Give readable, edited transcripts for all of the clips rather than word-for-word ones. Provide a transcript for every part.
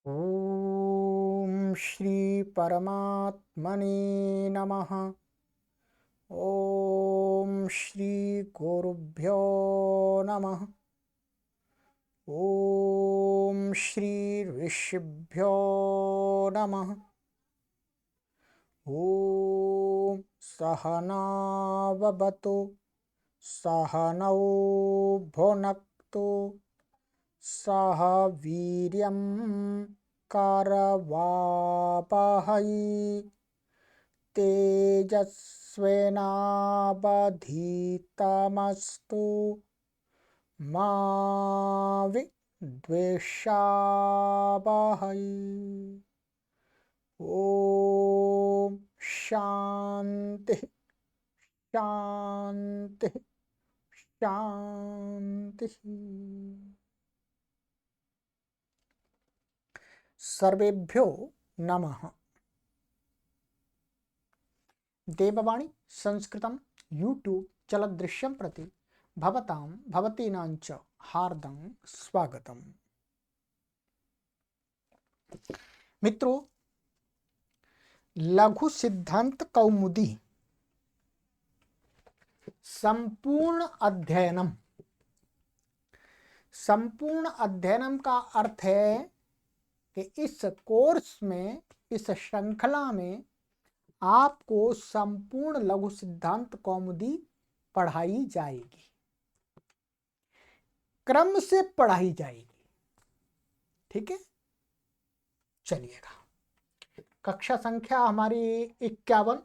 ओम श्री परमात्मने नमः। ओम श्री गुरुभ्यो नमः। ओम श्री ऋषिभ्यो नमः। ओम सहनाववतु सहनौ भुनक्तु सह वीर्यं करवावहै तेजस्विनावधीतमस्तु मा विद्विषावहै। ओम शांति शांति शांति। सर्वेभ्यो नमः। देववाणी संस्कृतं यूट्यूब चलदृश्यं प्रति भवतां भवतीनां च हार्दं स्वागतम्। मित्रों, लघु सिद्धांत कौमुदी संपूर्ण अध्ययनम का अर्थ है कि इस कोर्स में, इस श्रृंखला में आपको संपूर्ण लघु सिद्धांत कौमुदी पढ़ाई जाएगी, क्रम से पढ़ाई जाएगी। ठीक है, चलिएगा। कक्षा संख्या हमारी 51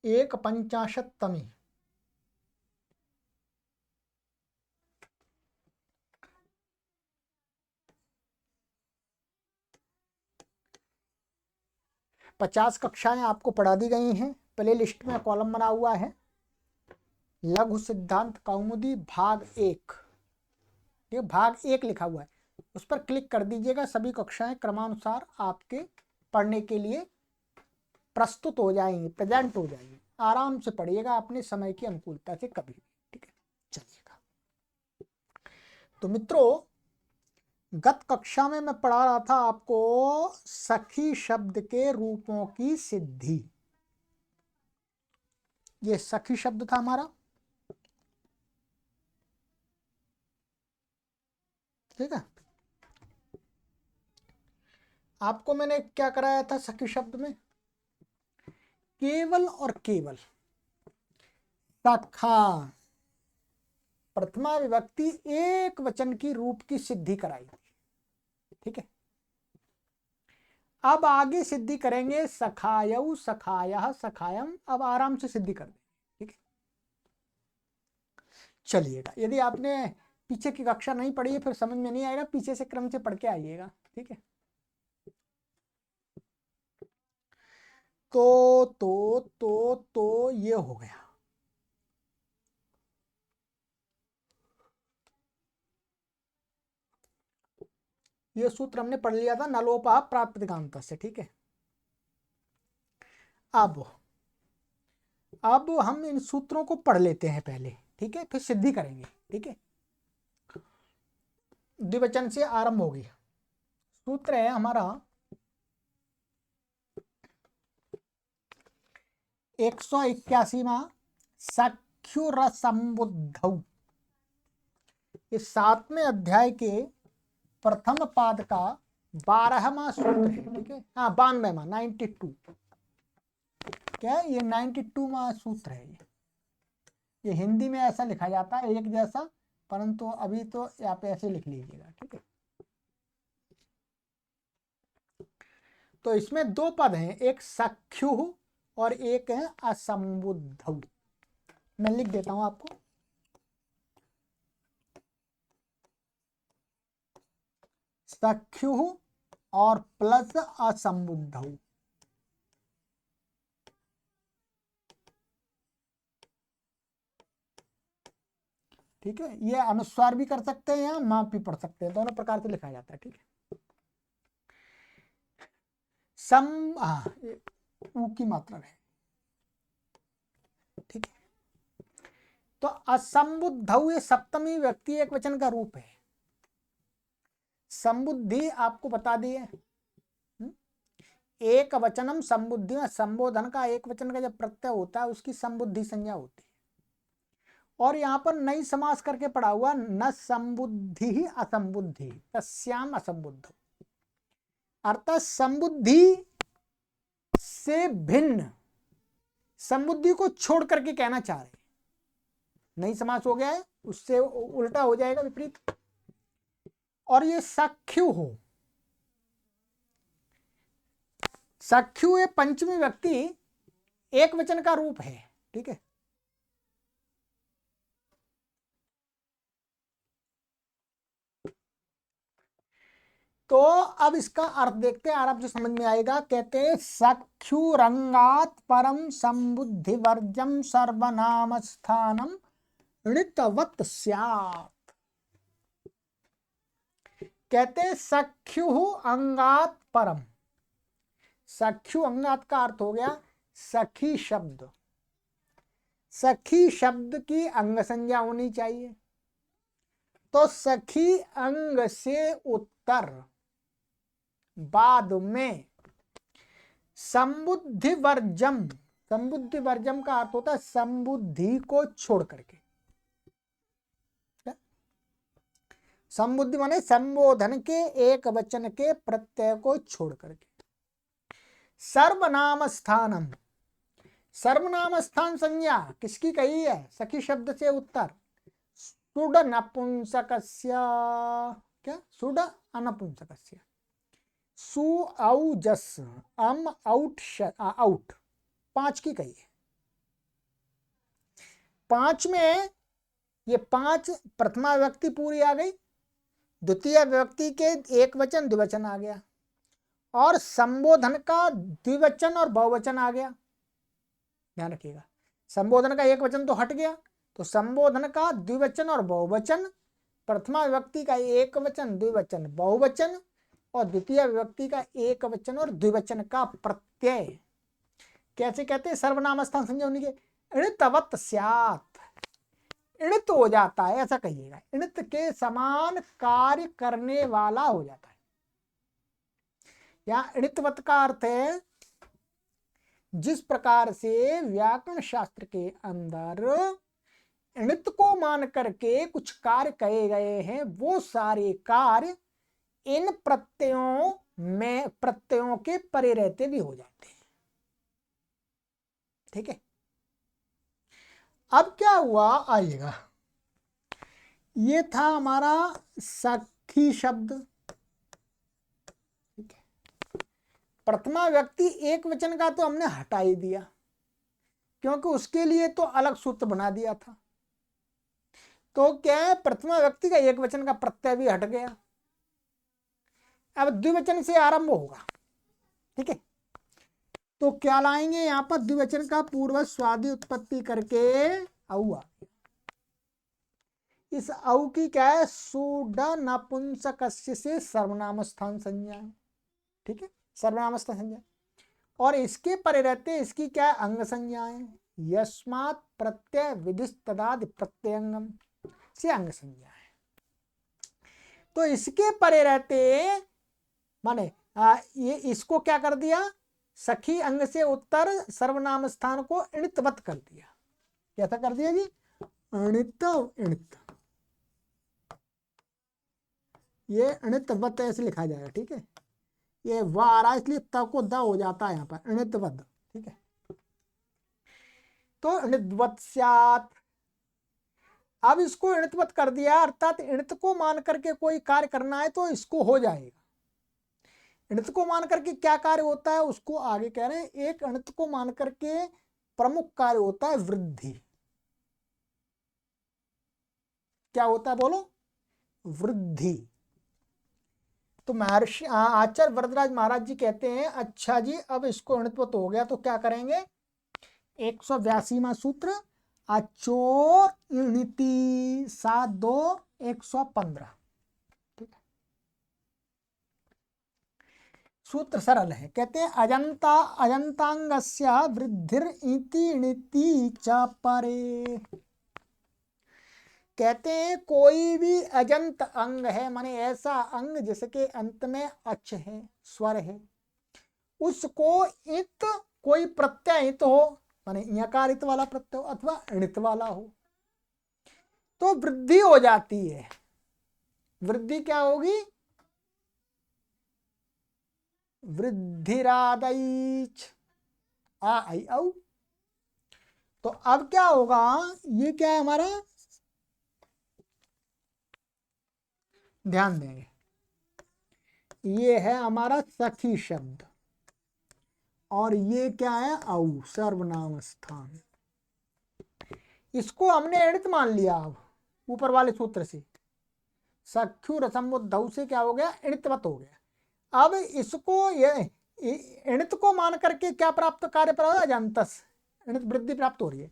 1/50 50 कक्षाएं आपको पढ़ा दी गई हैं। प्ले लिस्ट में कॉलम बना हुआ है लघु सिद्धांत कौमुदी भाग 1। ये भाग 1 लिखा हुआ है, उस पर क्लिक कर दीजिएगा। सभी कक्षाएं क्रमानुसार आपके पढ़ने के लिए प्रस्तुत हो जाएंगी, प्रेजेंट हो जाएंगी। आराम से पढ़िएगा अपने समय की अनुकूलता से कभी भी। ठीक है, चलिएगा। तो मित्रों, गत कक्षा में मैं पढ़ा रहा था आपको सखी शब्द के रूपों की सिद्धि। ये सखी शब्द था हमारा, ठीक है। आपको मैंने क्या कराया था सखी शब्द में? केवल और केवल सखा प्रथमा विभक्ति एक वचन की रूप की सिद्धि कराई थी। ठीक है, अब आगे सिद्धि करेंगे सखायऊ, सखायः, सखायम। अब आराम से सिद्धि कर देंगे। ठीक है, चलिएगा। यदि आपने पीछे की कक्षा नहीं पढ़ी है, फिर समझ में नहीं आएगा, पीछे से क्रम से पढ़ के आइएगा। ठीक है, तो ये हो गया। ये सूत्र हमने पढ़ लिया था, नलोपः प्राप्तिकांत से। ठीक है, अब हम इन सूत्रों को पढ़ लेते हैं पहले। ठीक है, फिर सिद्धि करेंगे। ठीक है, द्विवचन से आरंभ होगी। सूत्र है हमारा 181वां, सख्युरसंबुद्धौ। इस 7वें अध्याय के प्रथम पाद का 12वां सूत्र है। ठीक है, हाँ 92वां, 92। क्या है ये? 92वां सूत्र है। ये हिंदी में ऐसा लिखा जाता है एक जैसा, परंतु अभी तो आप ऐसे लिख लीजिएगा। ठीक है, तो इसमें दो पद हैं, एक सख्यु और एक है असंबुद्धौ। मैं लिख देता हूं आपको। सख्यु और प्लस असंबुद्धौ। ठीक है, ये अनुस्वार भी कर सकते हैं या माप भी पढ़ सकते हैं, दोनों प्रकार से लिखा जाता है। ठीक है, सम ऊ की मात्रा है। ठीक है, तो असंबुद्धौ ये सप्तमी व्यक्ति एक वचन का रूप है। संबुद्धि आपको बता दिए। एक वचनम संबुद्धि में संबोधन का एक वचन का जब प्रत्यय होता है उसकी संबुद्धि संज्ञा होती है। और यहाँ पर नई समास करके पढ़ा हुआ, न संबुद्धि ही असंबुद्धि तस्याम असंबुद्ध, अर्थात संबुद्धि से भिन्न, संबुद्धि को छोड़ करके कहना चाह रहे। नई समास हो गया है, उससे उल्टा हो जाएगा, विपरीत। और ये सख्यु हो, सख्यु ये पंचमी व्यक्ति एक वचन का रूप है, ठीक है। तो अब इसका अर्थ देखते हैं, आराम से समझ में आएगा। कहते हैं सख्यु रंगात परम संबुद्धि वर्जम सर्वनाम स्थानम ऋतवत स्यात्। कहते हैं सख्यु अंगात परम, सख्यु अंगात का अर्थ हो गया सखी शब्द। सखी शब्द की अंग संज्ञा होनी चाहिए। तो सखी अंग से उत्तर बाद में संबुद्धि वर्जम, संबुद्धि वर्जम का अर्थ होता है संबुद्धि को छोड़ करके। संबुद्धि माने संबोधन के एक वचन के प्रत्यय को छोड़ करके। सर्वनाम स्थानम, सर्वनाम स्थान संज्ञा किसकी कही है? सखी शब्द से उत्तर सुड नपुंसकस्य, क्या सुड अनपुंसकस्य, सु औ जस अम आउट आउट, पांच की कही है। पांच में ये पांच प्रथमा व्यक्ति पूरी आ गई, द्वितीय व्यक्ति के एक वचन द्विवचन आ गया, और संबोधन का द्विवचन और बहुवचन आ गया। ध्यान रखिएगा, संबोधन का एक वचन तो हट गया, तो संबोधन का द्विवचन और बहुवचन, प्रथमा व्यक्ति का एक वचन द्विवचन बहुवचन, और द्वितीय व्यक्ति का एक वचन और द्विवचन का प्रत्यय। कैसे कहते हैं? सर्वनाम स्थान संज्ञा होने के ऋतवत स्यात्, ऋत हो जाता है, ऐसा कहिएगा, ऋत के समान कार्य करने वाला हो जाता है। या ऋतवत का अर्थ है जिस प्रकार से व्याकरण शास्त्र के अंदर ऋत को मान करके कुछ कार्य कहे गए हैं, वो सारे कार्य इन प्रत्ययों में, प्रत्ययों के परे रहते भी हो जाते हैं। ठीक है, अब क्या हुआ आइएगा, ये था हमारा सखी शब्द। ठीक है, प्रथमा व्यक्ति एक वचन का तो हमने हटा ही दिया, क्योंकि उसके लिए तो अलग सूत्र बना दिया था। तो क्या है, प्रथमा व्यक्ति का एक वचन का प्रत्यय भी हट गया, अब द्विवचन से आरंभ होगा। ठीक है, तो क्या लाएंगे यहां पर? द्विवचन का पूर्व स्वादि उत्पत्ति करके औ आ, इस औ की क्या है? सुड नपुंसकस्य से सर्वनाम स्थान संज्ञा है। ठीक है, सर्वनाम स्थान संज्ञा, और इसके परे रहते इसकी क्या है? अंग संज्ञा है। यस्मात् प्रत्यय विधिस्तदादि प्रत्ययंगम से अंग संज्ञा है। तो इसके परे रहते माने ये इसको क्या कर दिया? सखी अंग से उत्तर सर्वनाम स्थान को णितवत कर दिया। कैसा कर दिया जी? णित णित, ये णितवत ऐसे लिखा जाएगा। ठीक है, ये व आ रहा है इसलिए त को द हो जाता है यहाँ पर, णितवत। ठीक है, तो णितवत स्यात्, अब इसको णितवत कर दिया, अर्थात णित को मान करके कोई कार्य करना है तो इसको हो जाएगा। णित को मान करके क्या कार्य होता है उसको आगे कह रहे हैं। एक णित को मान करके प्रमुख कार्य होता है वृद्धि। क्या होता है बोलो? वृद्धि। तो महर्षि आचार्य वरदराज महाराज जी कहते हैं, अच्छा जी अब इसको णित्वत हो गया तो क्या करेंगे? 182वां सूत्र, अचोर णिति 7-2-115। सूत्र सरल है, कहते हैं अजंता अजंतांगस्य वृद्धिर इति णिति च परे। कहते हैं कोई भी अजंत अंग है, माने ऐसा अंग जिसके अंत में अच है, स्वर है, उसको इत कोई प्रत्यय इत हो, माने यकार इत वाला प्रत्यय हो अथवा णित वाला हो, तो वृद्धि हो जाती है। वृद्धि क्या होगी? वृद्धिरादैच आ आई औ। तो अब क्या होगा? ये क्या है हमारा? ध्यान देंगे, ये है हमारा सखी शब्द और ये क्या है? औ, सर्वनाम स्थान। इसको हमने एणित मान लिया। अब ऊपर वाले सूत्र से सख्यु रसमुद्धौ से क्या हो गया? एणितवत हो गया। अब इसको ये एणित को मान करके क्या प्राप्त कार्य प्राप्त? अजंतस, एणित वृद्धि प्राप्त हो रही है।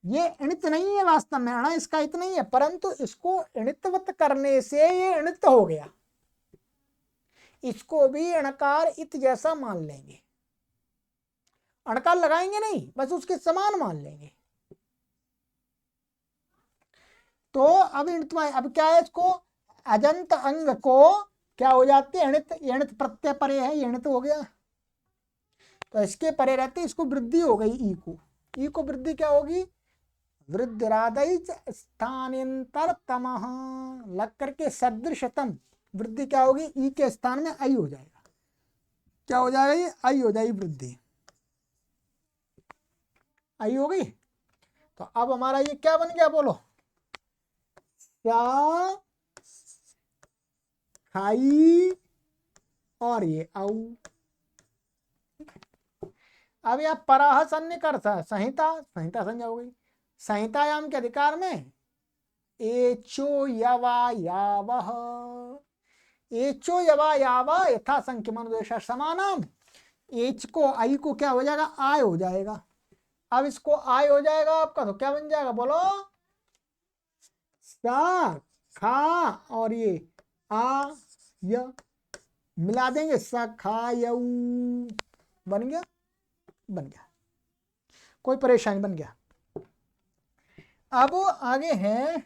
ये एणित नहीं है वास्तव में, अणा इसका इत नहीं है, परंतु इसको एणितवत करने से ये एणित हो गया। इसको भी अणकार इत जैसा मान लेंगे, अणकार लगाएंगे नहीं, बस उसके समान मान लेंगे। तो अब क्या है? इसको अजंत अंग को क्या हो जाती है? एणित, एणित प्रत्यय परे है, एणित हो गया। तो इसके परे रहते इसको वृद्धि हो गई। ई को वृद्धि क्या होगी? वृद्धिरादैच स्थानांतर तमः लग करके सदृशतम, वृद्धि क्या होगी? ई के स्थान में आई हो जाएगा। क्या हो जाएगा? ये आई हो जाएगी, वृद्धि आई हो गई। तो अब हमारा ये क्या बन गया? बोलो। सा खाई और ये औ। अब यह पराह सन्निकर्ष संहिता, संहिता संज्ञा हो गई। संहितायाम के अधिकार में एचो यवा यावह, एचो यवा यावा यथा संख्य मनुदेश समानाम। एच को आई को क्या हो जाएगा? आय हो जाएगा। अब इसको आय हो जाएगा आपका, तो क्या बन जाएगा? बोलो। सा खा और ये आ य मिला देंगे, सखायऊ बन गया, बन गया, कोई परेशानी, बन गया। अब आगे है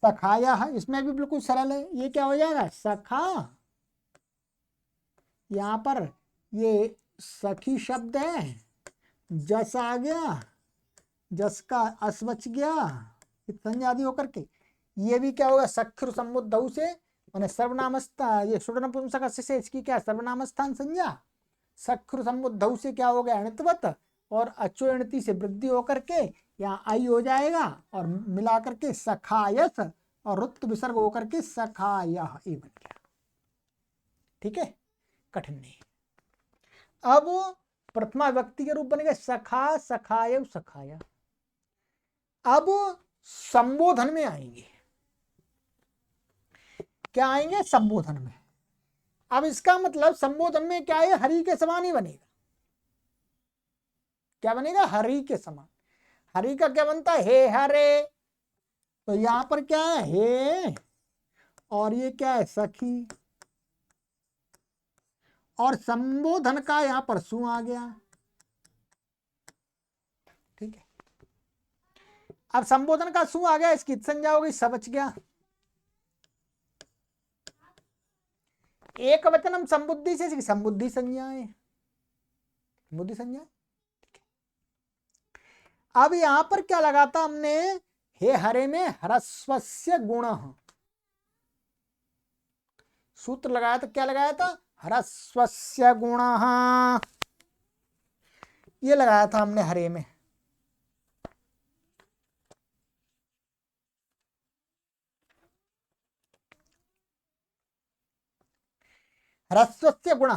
सखाया है, इसमें भी बिल्कुल सरल है। ये क्या हो जाएगा? सखा, यहां पर ये सखी शब्द है, जस आ गया, जस का अस बच गया संज्ञा आदि होकर के। ये भी क्या होगा? सख्र समुद्धौ से, माने सर्वनामस्था, ये सुनपुंसक से इसकी क्या? सर्वनाम स्थान संज्ञा। सख्र समुद्धौ से क्या हो गया? अणितवत, और अचोणति से वृद्धि होकर के यहाँ आई हो जाएगा, और मिला करके सखायस और रुत्त विसर्ग होकर के सखायः ये बन गया। ठीक है, कठिन नहीं। अब प्रथमा व्यक्ति के रूप बनेगा सखा, सखाय, सखाया। अब संबोधन में आएंगे, क्या आएंगे? संबोधन में। अब इसका मतलब संबोधन में क्या है? हरि के समान ही बनेगा। क्या बनेगा? हरि के समान। हरि का क्या बनता है? हे हरे। तो यहां पर क्या है? हे, और ये क्या है? सखी, और संबोधन का यहां पर सु आ गया। ठीक है, अब संबोधन का सु आ गया, इसकी संज्ञा हो गई, स बच गया। एक वचनम संबुद्धि से संबुद्धि संज्ञा है, बुद्धि संज्ञा। अब यहां पर क्या लगाता हमने? हे हरे में ह्रस्वस्य गुण, सूत्र लगाया था। क्या लगाया था? ह्रस्वस्य गुण, ये लगाया था हमने हरे में। ह्रस्वस्य गुण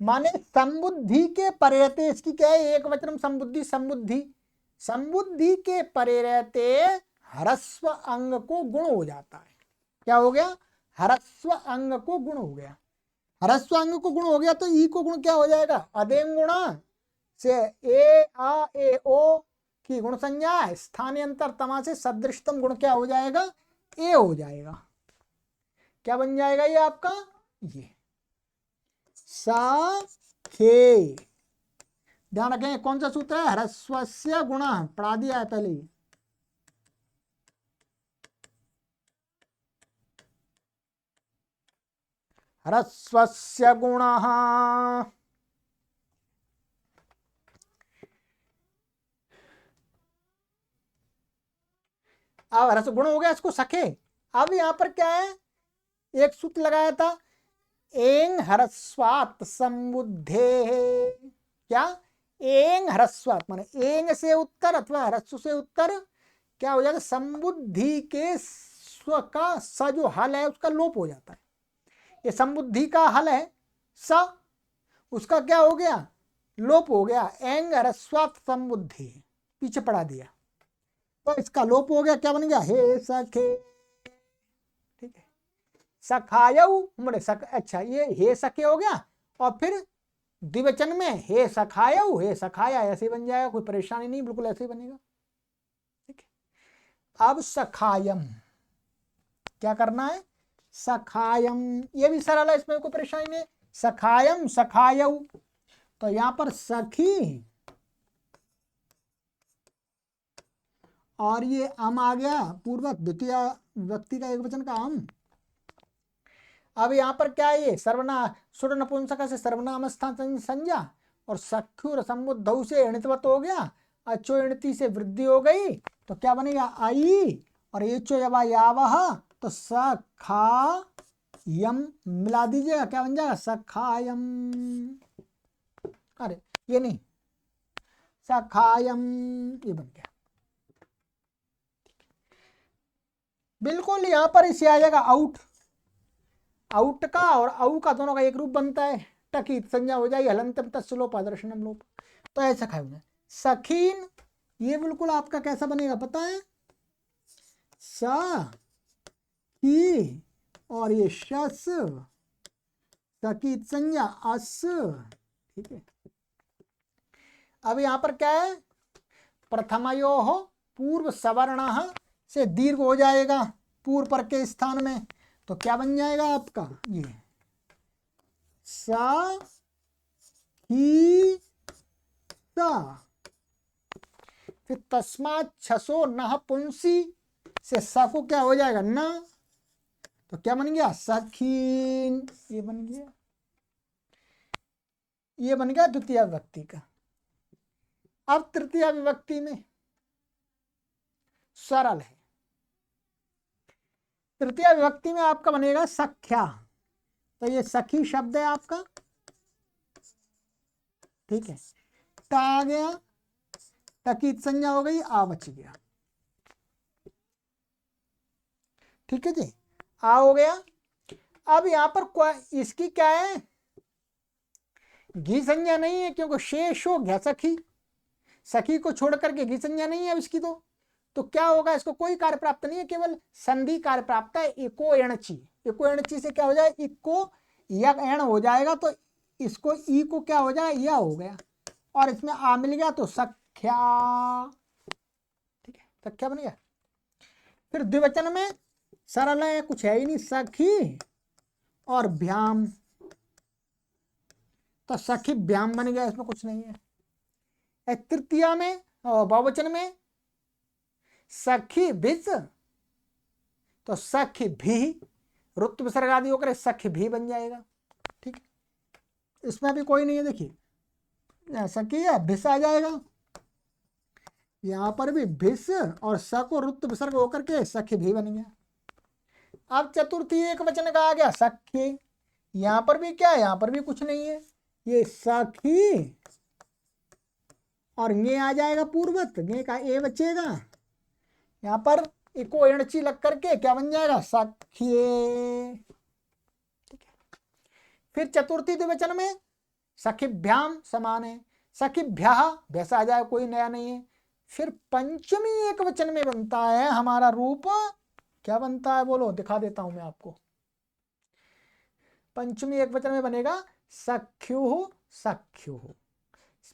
माने संबुद्धि के परे रहते, इसकी क्या है? एक वचनम संबुद्धि, संबुद्धि, संबुद्धि के परे रहते ह्रस्व अंग को गुण हो जाता है। क्या हो गया? ह्रस्व अंग को गुण हो गया। ह्रस्व अंग को गुण हो गया तो ई को गुण क्या हो जाएगा? अदेंग गुणा से ए आ ए ओ की गुण संज्ञा, स्थानांतर तमा से सदृशतम गुण क्या हो जाएगा? ए हो जाएगा। क्या बन जाएगा ये आपका? ये सा खे। ध्यान रखें कौन सा सूत्र है? ह्रस्वस्य गुण, पढ़ा दिया है पहले ही। ह्रस्वस्य गुणः। अब ह्रस्व गुण हो गया, इसको सखे। अब यहां पर क्या है, एक सूत्र लगाया था, एंग ह्रस्वात संबुद्धे। क्या, एंग ह्रस्वात माने एंग से उत्तर अथवा ह्रस्व से उत्तर क्या हो जाता है, संबुद्धि के स्व का स जो हल है उसका लोप हो जाता है। ये संबुद्धि का हल है स, उसका क्या हो गया, लोप हो गया। एंग ह्रस्वात संबुद्धि पीछे पढ़ा दिया, तो इसका लोप हो गया, क्या बन गया, हे सखे। ठीक है, सखायऊ मरे सख, अच्छा ये हे सखे हो गया, और फिर द्विवचन में हे सखायऊ हे सखाया ऐसे बन जाएगा, कोई परेशानी नहीं, बिल्कुल ऐसे ही बनेगा। ठीक है, अब सखायम क्या करना है, सखायम, ये भी सरल है, इसमें कोई परेशानी नहीं। सखायम सखायऊ, तो यहां पर सखी और ये अम आ गया पूर्वक द्वितीय व्यक्ति का एक वचन का अम। अब यहां पर क्या है, ये सर्वनाम सुर नपुंसक से सर्वनाम स्थान संज्ञा, और सख्युर समुद्धौ से इणितवत हो गया, अचो इणति से वृद्धि हो गई, तो क्या बनेगा आई, और एचो यवा यावह, तो सखा यम मिला दीजिएगा, क्या बन जाएगा सखायम। अरे ये नहीं, सखायम ये बन गया। बिल्कुल यहां पर इसे आ जाएगा आउट, आउट का और औ का दोनों का एक रूप बनता है, टकी संज्ञा हो जाएगी, हलंतम तत्सलोप आदर्शनम लोप, तो ऐसा खाए। सखीन ये बिल्कुल आपका कैसा बनेगा पता है, स की और ये शस, सकीत संज्ञा अस। ठीक है, अब यहां पर क्या है, प्रथमयो हो पूर्व सवर्ण से दीर्घ हो जाएगा पूर्व पर के स्थान में, तो क्या बन जाएगा आपका ये सा ही सा। फिर तस्मात् छसो नह पुंसी से सा को क्या हो जाएगा न, तो क्या बन गया सखीन, ये बन गया, ये बन गया द्वितीय विभक्ति का। अब तृतीय विभक्ति में सरल है, तृतीय विभक्ति में आपका बनेगा सख्या, तो ये सखी शब्द है आपका। ठीक है, ता आ गया, तकीत संज्ञा हो गई, आ बच गया। ठीक है जी, आ हो गया। अब यहां पर इसकी क्या है, घी संज्ञा नहीं है, क्योंकि शेष हो गया सखी, सखी को छोड़ करके घी संज्ञा नहीं है अब इसकी, तो क्या होगा, इसको कोई कार्य प्राप्त नहीं है, केवल संधि कार्य प्राप्त है। इको एणची, इको एणची से क्या हो जाए, इको यक एण हो जाएगा, तो इसको ई को क्या हो जाए, यह हो गया, और इसमें आ मिल गया, तो सख्या। ठीक है, सख्या बन गया। फिर द्विवचन में सरल है, कुछ है ही नहीं, सखी और भ्याम, तो सखी भ्याम बन गया, इसमें कुछ नहीं है। तृतीया में बहुवचन में सखी भिज, तो सखी भी रुत विसर्ग आदि होकर सखी भी बन जाएगा। ठीक है, इसमें भी कोई नहीं है, देखिए सखी है भिस आ जाएगा, यहां पर भी भिस और स को रुत विसर्ग होकर के सखी भी बन गया। अब चतुर्थी एक वचन का आ गया सखी, यहां पर भी क्या है, यहां पर भी कुछ नहीं है, ये सखी और ये आ जाएगा पूर्वत, ये का ए बचेगा, यहां पर इको एणची लग करके क्या बन जाएगा सखिए। ठीक है, फिर चतुर्थी द्विवचन में सखिभ्याम समान है, सखिभ्यः भैसा आ जाए, कोई नया नहीं है। फिर पंचमी एक वचन में बनता है हमारा रूप, क्या बनता है बोलो, दिखा देता हूं मैं आपको। पंचमी एक वचन में बनेगा सख्यु सख्यु,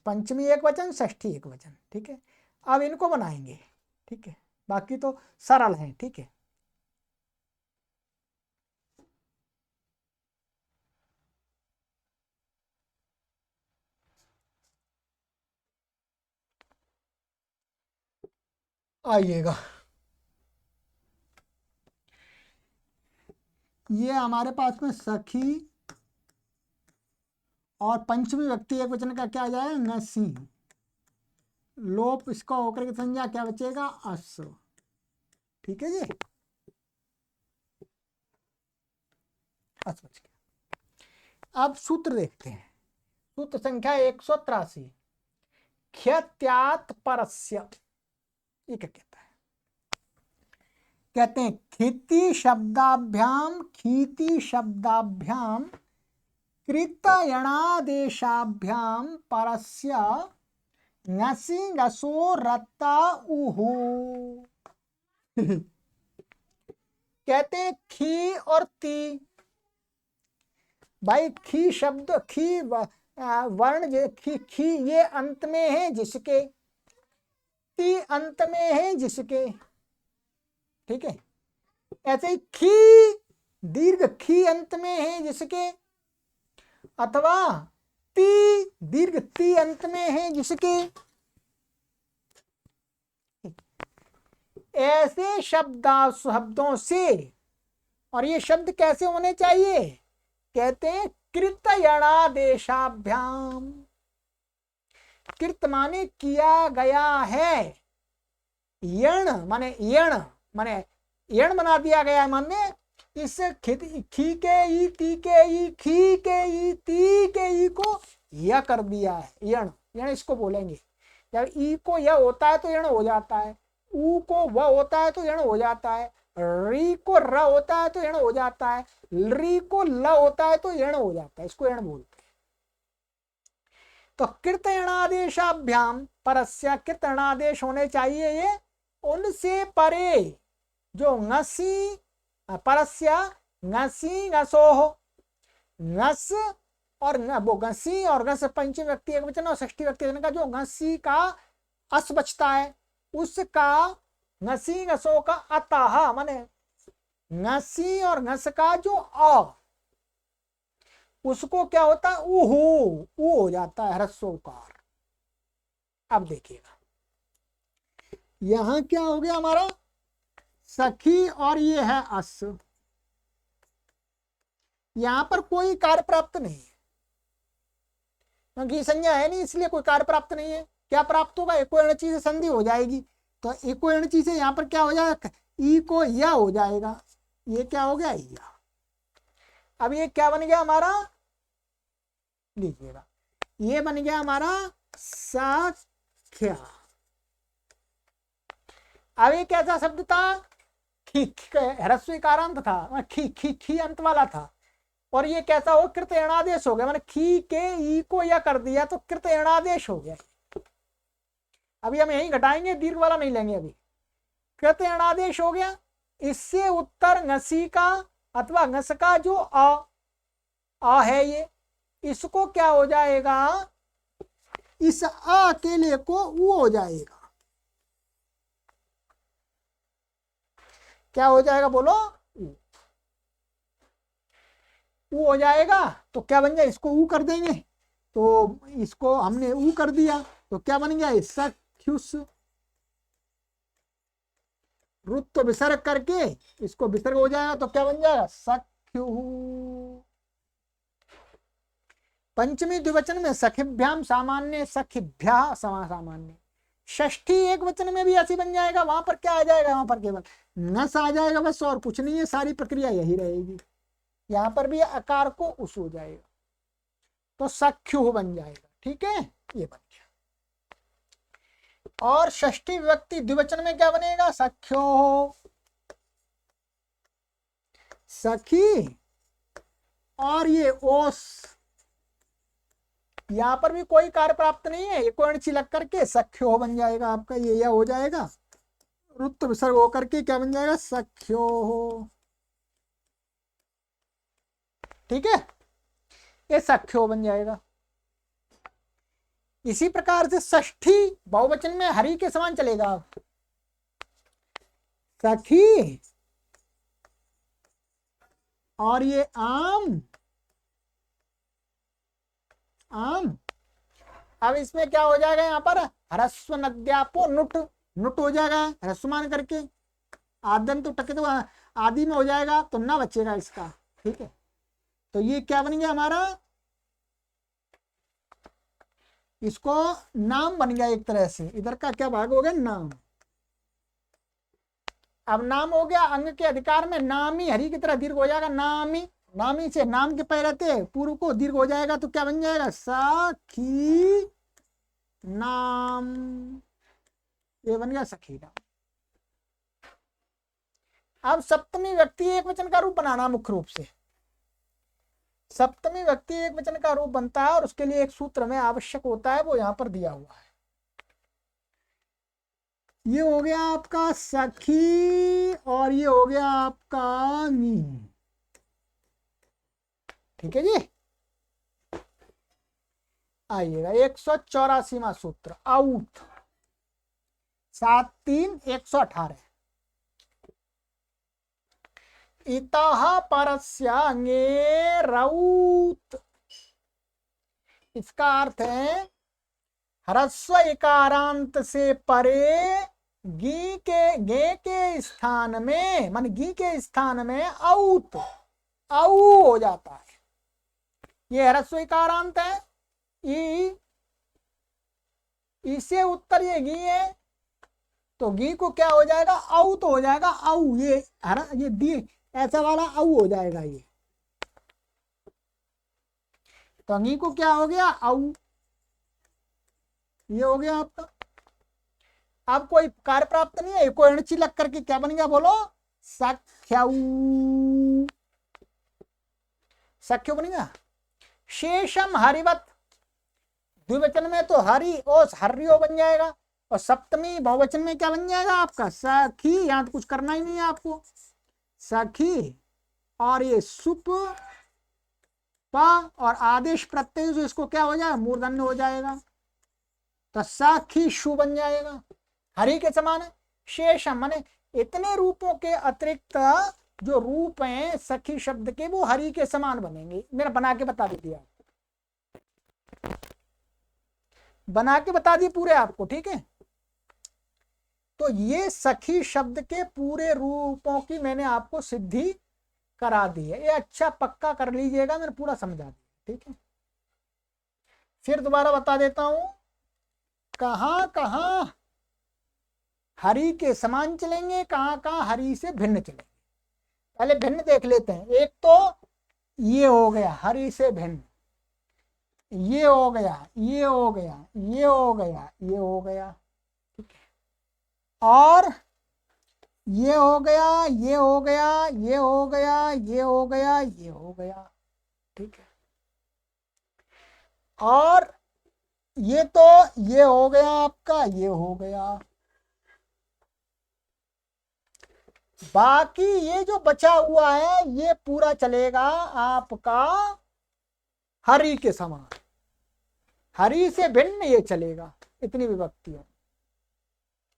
पंचमी एक वचन षष्ठी एक वचन। ठीक है, अब इनको बनाएंगे। ठीक है, बाकी तो सरल है। ठीक है, आइएगा, ये हमारे पास में सखी और पंचमी व्यक्ति एक वचन का क्या आ जाएगा, नसी। लोप इसका होकर के संज्ञा क्या बचेगा, अस। ठीक है जी, अस बच गया। अब सूत्र देखते हैं, सूत्र संख्या 183। ख्यत्यात् परस्य, ये क्या कहता है, कहते हैं खिति शब्दाभ्याम, खीति शब्दाभ्याम, कृतयणादेशाभ्याम परस्य ङसि ङसो रत्ता उहु। कहते हैं खी और ती, भाई खी शब्द, खी वर्ण, खी ये अंत में है जिसके, ती अंत में है जिसके, ठीक है। ऐसे ही खी दीर्घ खी अंत में है जिसके, अथवा ती दीर्घ ती अंत में है जिसके, ऐसे शब्दों से, और ये शब्द कैसे होने चाहिए, कहते हैं कृतयणादेशाभ्याम। कृत माने किया गया है, यण माने यण बना दिया गया, माने इस खी के ई, ती के ई, खी के ई, ती के ई को य कर दिया है, यण। यण इसको बोलेंगे, जब ई को य होता है तो यण हो जाता है, ऊ को व होता है तो यण हो जाता है, री को र होता है तो यण हो जाता है, री को ल होता है तो यण हो जाता है, इसको यण बोलते हैं। तो कृतयणादेशाभ्याम परस्य, कृतयणादेश होने चाहिए ये उनसे परे, जो ङसी परस्य ङसी ङसोः, ङस और वो ङसी और ङस पंचमी व्यक्ति एक वचन और षष्ठी व्यक्ति एक वचन का जो ङसी का अस बचता है, उसका ङसी ङसो का अतः, माने ङसी और ङस का जो अ, उसको क्या होता है, उहु, ऊ हो जाता है ह्रस्वकार। अब देखिएगा यहां क्या हो गया हमारा, सखी और ये है अस, यहां पर कोई कार्य प्राप्त नहीं है क्योंकि संज्ञा है नहीं, इसलिए कोई कार्य प्राप्त नहीं है। क्या प्राप्त होगा, एको एणची से संधि हो जाएगी, तो एको एणची से यहाँ पर क्या हो जाएगा, ई को या हो जाएगा, ये क्या हो गया या। अब ये क्या बन गया हमारा, लीजिएगा, ये बन गया हमारा सख्या। अब ये कैसा शब्द था, ह्रस्वीकारांत था, खी खी खी अंत वाला था, और ये कैसा हो, कृतयणादेश हो गया, मैंने खी के ई को या कर दिया तो कृतयणादेश हो गया। अभी हम यही घटाएंगे, दीर्घ वाला नहीं लेंगे, अभी कृतयणादेश हो गया। इससे उत्तर ङसी का अथवा ङस का जो आ है, ये इसको क्या हो जाएगा, इस आ अकेले को ऊ हो जाएगा। क्या हो जाएगा बोलो, ऊ हो जाएगा। तो क्या बन जाए, इसको ऊ कर देंगे, तो इसको हमने ऊ कर दिया तो क्या बन गया, सख्युस। रुत तो विसर्ग करके इसको विसर्ग हो जाएगा तो क्या बन जाएगा, सख्यु। पंचमी द्विवचन में सखिभ्याम सामान्य, सखिभ्या सामान्य। षष्ठी एक वचन में भी ऐसी बन जाएगा, वहां पर क्या आ जाएगा, वहां पर केवल नस आ जाएगा बस, और कुछ नहीं है, सारी प्रक्रिया यही रहेगी। यहां पर भी आकार को उस हो जाएगा तो सख्यु बन जाएगा। ठीक है, ये बन गया। और षष्ठी विभक्ति द्विवचन में क्या बनेगा, सख्यो, सखी, और ये ओस, यहां पर भी कोई कार्य प्राप्त नहीं है, एक अणची लग करके सख्यो बन जाएगा आपका, ये हो जाएगा, रुत विसर्ग होकर के क्या बन जाएगा, सख्यो। ठीक है, ये सख्यो बन जाएगा। इसी प्रकार से षष्ठी बहुवचन में हरि के समान चलेगा, सखी, और ये आम, आम। अब इसमें क्या हो जाएगा, यहाँ पर ह्रस्व नद्यापो नुट, नुट हो जाएगा ह्रस्वमान करके, आदन तो टके तो आदि में हो जाएगा तो ना बचेगा इसका। ठीक है, तो ये क्या बन गया हमारा, इसको नाम बन गया एक तरह से, इधर का क्या भाग हो गया, नाम। अब नाम हो गया, अंग के अधिकार में नामी, हरि की तरह दीर्घ हो जाएगा, नामी। नामी से नाम के पहले रहते पूर्व को दीर्घ हो जाएगा तो क्या बन जाएगा, सखी नाम। ये बन गया सखी नाम। अब सप्तमी व्यक्ति एक वचन का रूप बनाना, मुख्य रूप से सप्तमी व्यक्ति एक वचन का रूप बनता है और उसके लिए एक सूत्र में आवश्यक होता है, वो यहां पर दिया हुआ है। ये हो गया आपका सखी और ये हो गया आपका नी। ठीक है जी। आइएगा 184वां सूत्र, आउट 7-3-118। इतः परस्य अंगे रौत। इसका अर्थ है ह्रस्व इकारांत से परे गी के गे के स्थान में, मान गी के स्थान में औत औ हो जाता है। ये ह्रस्व इकारांत है, ई इसे उत्तर ये गी है, तो गी को क्या हो जाएगा, औ तो हो जाएगा औ। ये दी ऐसा वाला औ हो जाएगा ये, तो गी को क्या हो गया, औ। ये हो गया आपका। अब कोई कार्य प्राप्त नहीं है, कोई अणची लग करके क्या बन गया, बोलो, सख्यऊ। सख्यो बन गया। शेषम हरिवत, द्विवचन में तो हरि और हरियो बन जाएगा, और सप्तमी बहुवचन में क्या बन जाएगा आपका, सखी। यहां तो कुछ करना ही नहीं है आपको, सखी। और ये सुप पा और आदेश प्रत्यय जो इसको क्या हो जाएगा, मूर्धन्य हो जाएगा, तो सखी शु बन जाएगा, हरि के समान है। शेषम माने इतने रूपों के अतिरिक्त जो रूप हैं सखी शब्द के, वो हरि के समान बनेंगे। मेरा बना के बता दीजिए, बना के बता दिए पूरे आपको, ठीक है। तो ये सखी शब्द के पूरे रूपों की मैंने आपको सिद्धि करा दी है, ये अच्छा पक्का कर लीजिएगा, मैंने पूरा समझा दिया, ठीक है। फिर दोबारा बता देता हूं, कहां कहां हरि के समान चलेंगे, कहां कहां हरि से भिन्न चलेंगे। पहले भिन्न देख लेते हैं। एक तो ये हो गया हरि से भिन्न, ये हो गया, ये हो गया, ये हो गया, ये हो गया, ठीक है। और ये हो गया, ये हो गया, ये हो गया, ये हो गया, ये हो गया, ठीक है। और ये तो ये हो गया आपका, ये हो गया। बाकी ये जो बचा हुआ है ये पूरा चलेगा आपका हरि के समान, हरि से भिन्न ये चलेगा, इतनी विभक्ति है।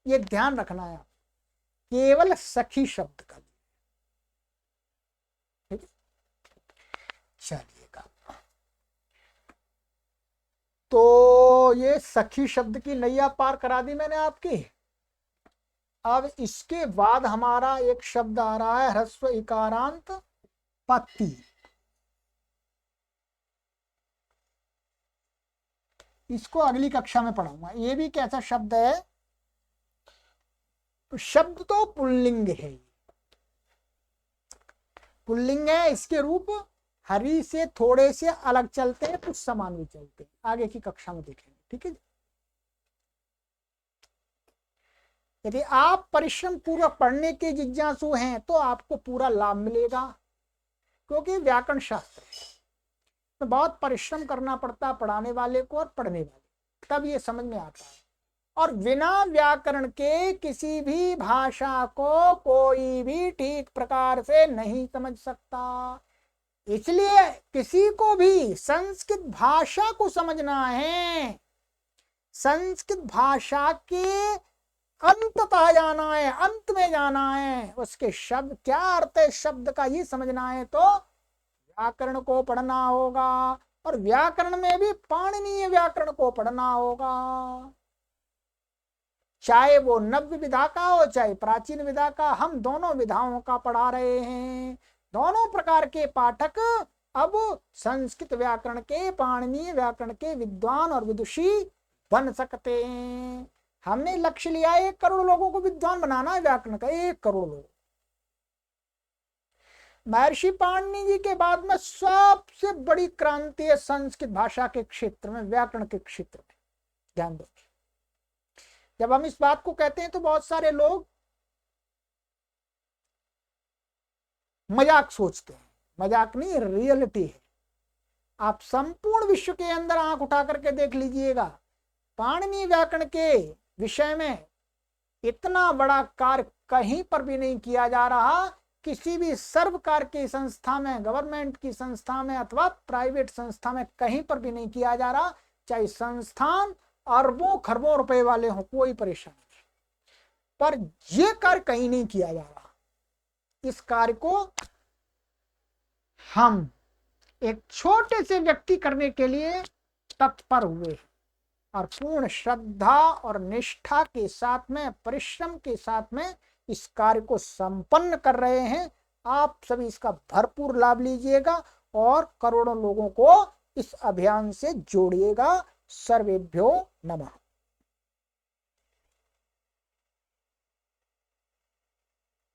ये ध्यान रखना है, केवल सखी शब्द का। ठीक, चलिएगा। तो ये सखी शब्द की नैया पार करा दी मैंने आपकी। अब इसके बाद हमारा एक शब्द आ रहा है ह्रस्व इकारांत पति। इसको अगली कक्षा में पढ़ाऊंगा। ये भी कैसा शब्द है, तो शब्द तो पुल्लिंग है, पुल्लिंग है, इसके रूप हरि से थोड़े से अलग चलते हैं, कुछ समान भी चलते हैं, आगे की कक्षा में देखेंगे, ठीक है। यदि आप परिश्रम पूर्वक पढ़ने के जिज्ञासु हैं तो आपको पूरा लाभ मिलेगा, क्योंकि व्याकरण शास्त्र में बहुत परिश्रम करना पड़ता है पढ़ाने वाले को और पढ़ने वाले, तब ये समझ में आता है। और बिना व्याकरण के किसी भी भाषा को कोई भी ठीक प्रकार से नहीं समझ सकता। इसलिए किसी को भी संस्कृत भाषा को समझना है, संस्कृत भाषा के अंत तक जाना है, अंत में जाना है, उसके शब्द क्या अर्थ है शब्द का ये समझना है, तो व्याकरण को पढ़ना होगा। और व्याकरण में भी पाणिनीय व्याकरण को पढ़ना होगा, चाहे वो नव्य विधा का हो चाहे प्राचीन विधा का। हम दोनों विधाओं का पढ़ा रहे हैं, दोनों प्रकार के पाठक अब संस्कृत व्याकरण के, पाणिनीय व्याकरण के विद्वान और विदुषी बन सकते हैं। हमने लक्ष्य लिया 1 करोड़ लोगों को विद्वान बनाना है व्याकरण का, 1 करोड़ लोग। महर्षि पाणिनि जी के बाद में सबसे बड़ी क्रांति है संस्कृत भाषा के क्षेत्र में, व्याकरण के क्षेत्र में। ध्यान दो, जब हम इस बात को कहते हैं तो बहुत सारे लोग मजाक सोचते हैं। मजाक नहीं, रियलिटी है। आप संपूर्ण विश्व के अंदर आंख उठा करके देख लीजिएगा, पाणिनि व्याकरण के विषय में इतना बड़ा कार्य कहीं पर भी नहीं किया जा रहा। किसी भी सर्वकार की संस्था में, गवर्नमेंट की संस्था में अथवा प्राइवेट संस्था में कहीं पर भी नहीं किया जा रहा। चाहे संस्थान अरबों खरबों रुपए वाले हों, कोई परेशानी नहीं, पर यह कार्य कहीं नहीं किया जा रहा। इस कार्य को हम एक छोटे से व्यक्ति करने के लिए तत्पर हुए और पूर्ण श्रद्धा और निष्ठा के साथ में, परिश्रम के साथ में इस कार्य को संपन्न कर रहे हैं। आप सभी इसका भरपूर लाभ लीजिएगा और करोड़ों लोगों को इस अभियान से जोड़िएगा। सर्वेभ्यो नमः।